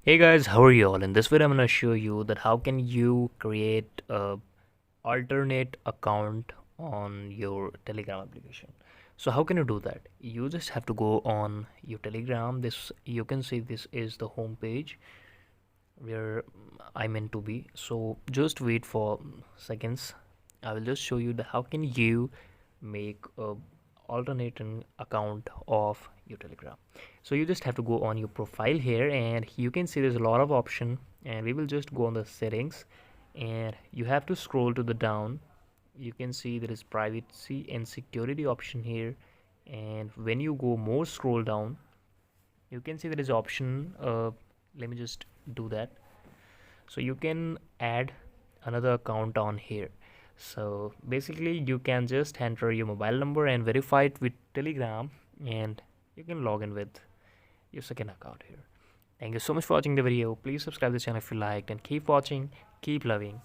Hey guys, how are you all? In this video, I'm gonna show you that how can you create a alternate account on your Telegram application. So how can you do that? You just have to go on your Telegram. This you can see this is the home page where I meant to be. So just wait for seconds. I will just show you the how can you make a alternating account of your Telegram. So you just have to go on your profile here and you can see there's a lot of option, and we will just go on the settings and you have to scroll to the down. You can see there is privacy and security option here, and when you go more scroll down you can see there is option. Let me just do that. So you can add another account on here. So basically you can just enter your mobile number and verify it with Telegram, and you can log in with your second account here. Thank you so much for watching the video. Please subscribe to the channel if you liked, and keep watching, keep loving.